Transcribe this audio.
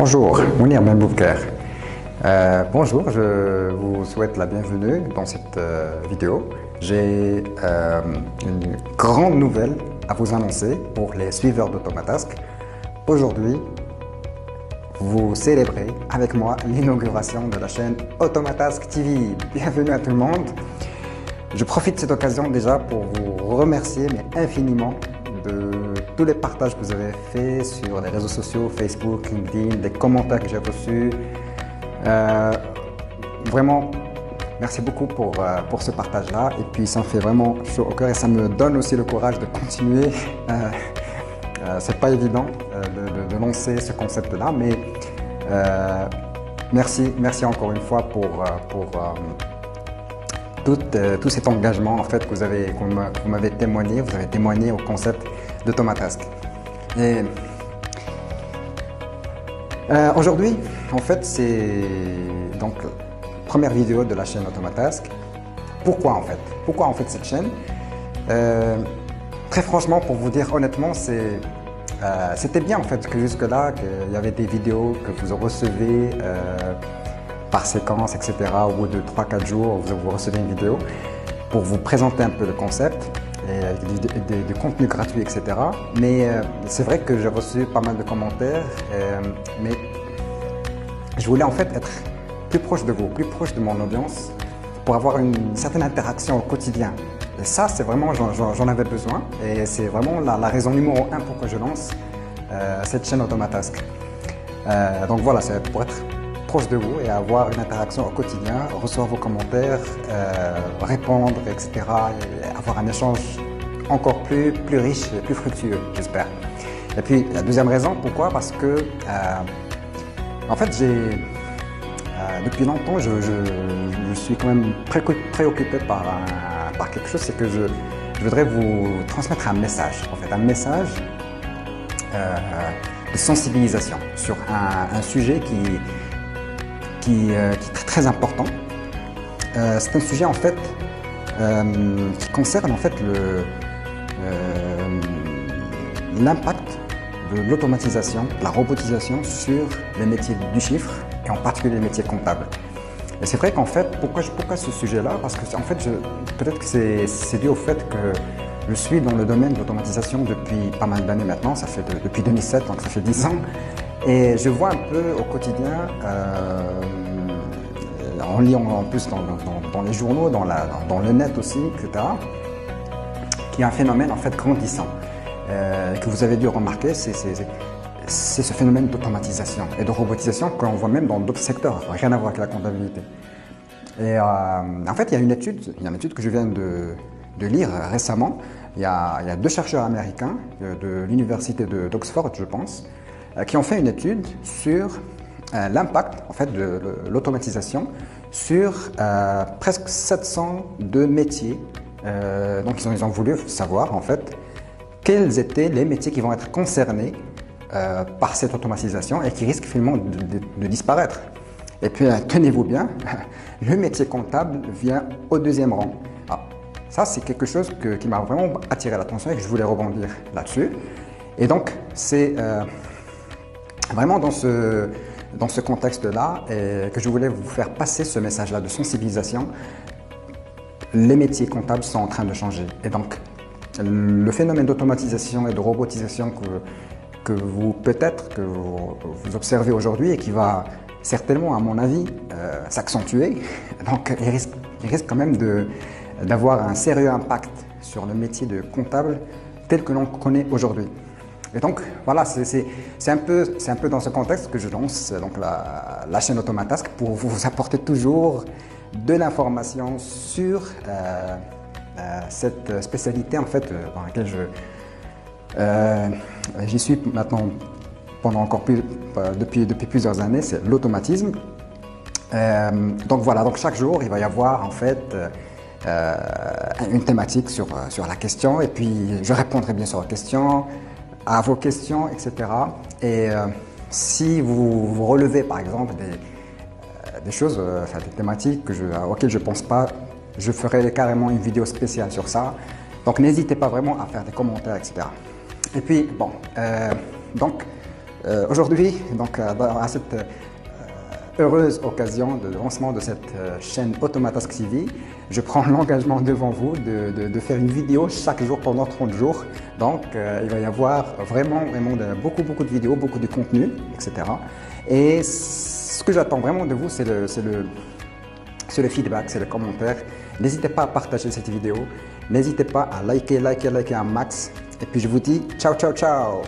Bonjour, Mounir Ben Bouker. Bonjour, je vous souhaite la bienvenue dans cette vidéo. J'ai une grande nouvelle à vous annoncer pour les suiveurs d'Automatask. Aujourd'hui, vous célébrez avec moi l'inauguration de la chaîne Automatask TV. Bienvenue à tout le monde. Je profite de cette occasion déjà pour vous remercier mais infiniment de tous les partages que vous avez faits sur les réseaux sociaux, Facebook, LinkedIn, des commentaires que j'ai reçus. Vraiment, merci beaucoup pour ce partage-là. Et puis, ça me fait vraiment chaud au cœur et ça me donne aussi le courage de continuer. C'est pas évident de lancer ce concept-là, mais merci encore une fois pour tout cet engagement en fait, que vous m'avez témoigné. Vous avez témoigné au concept d'Automatask. Et aujourd'hui, en fait, c'est donc la première vidéo de la chaîne Automatask. Pourquoi en fait cette chaîne? Très franchement, pour vous dire honnêtement, c'était bien en fait que jusque-là, qu'il y avait des vidéos que vous recevez par séquence, etc. Au bout de 3-4 jours, vous recevez une vidéo pour vous présenter un peu le concept et des contenus gratuits, etc. Mais c'est vrai que j'ai reçu pas mal de commentaires, mais je voulais en fait être plus proche de vous, plus proche de mon audience pour avoir une certaine interaction au quotidien. Et ça, c'est vraiment, j'en avais besoin et c'est vraiment la raison numéro 1 pourquoi je lance cette chaîne Automatask. Donc voilà, c'est pour être proche de vous et avoir une interaction au quotidien, recevoir vos commentaires, répondre, etc. et avoir un échange encore plus riche et plus fructueux, j'espère. Et puis, la deuxième raison, pourquoi? Parce que, en fait, depuis longtemps, je suis quand même préoccupé par quelque chose, c'est que je voudrais vous transmettre un message, en fait, un message de sensibilisation sur un sujet qui est très important. C'est un sujet en fait qui concerne en fait l'impact de l'automatisation, de la robotisation sur les métiers du chiffre et en particulier les métiers comptables. Et c'est vrai qu'en fait, pourquoi ce sujet-là? Parce que en fait, peut-être que c'est dû au fait que je suis dans le domaine de l'automatisation depuis pas mal d'années maintenant, ça fait depuis 2007, donc ça fait 10 ans. Et je vois un peu au quotidien, en lisant en plus dans les journaux, dans le net aussi, etc., qu'il y a un phénomène en fait grandissant que vous avez dû remarquer, c'est ce phénomène d'automatisation et de robotisation que l'on voit même dans d'autres secteurs, rien à voir avec la comptabilité. Et en fait, il y a une étude que je viens de lire récemment. Il y a deux chercheurs américains de l'université d'Oxford, je pense, qui ont fait une étude sur l'impact en fait, de l'automatisation sur presque 702 métiers. Donc ils ont voulu savoir en fait quels étaient les métiers qui vont être concernés par cette automatisation et qui risquent finalement de disparaître. Et puis tenez-vous bien, le métier comptable vient au deuxième rang. Alors, ça c'est quelque chose qui m'a vraiment attiré l'attention et que je voulais rebondir là-dessus. Et donc c'est vraiment dans ce contexte-là que je voulais vous faire passer ce message-là de sensibilisation. Les métiers comptables sont en train de changer. Et donc, le phénomène d'automatisation et de robotisation que vous observez aujourd'hui et qui va certainement, à mon avis, s'accentuer. Donc, il risque quand même d'avoir un sérieux impact sur le métier de comptable tel que l'on connaît aujourd'hui. Et donc, voilà, c'est un peu dans ce contexte que je lance donc la chaîne Automatask pour vous apporter toujours de l'information sur cette spécialité en fait dans laquelle j'y suis maintenant depuis plusieurs années, c'est l'automatisme. Donc voilà, donc chaque jour il va y avoir en fait une thématique sur la question et puis je répondrai bien sûr aux questions, à vos questions, etc. Et si vous relevez par exemple des choses, des thématiques auxquelles je ne pense pas, je ferai carrément une vidéo spéciale sur ça. Donc n'hésitez pas vraiment à faire des commentaires, etc. Et puis bon, donc Aujourd'hui, donc à cette heureuse occasion de lancement de cette chaîne Automatask TV, je prends l'engagement devant vous de faire une vidéo chaque jour pendant 30 jours. Donc il va y avoir vraiment beaucoup de vidéos, beaucoup de contenu, etc. Et ce que j'attends vraiment de vous, c'est le feedback, c'est le commentaire. N'hésitez pas à partager cette vidéo, n'hésitez pas à liker un max. Et puis je vous dis ciao ciao ciao.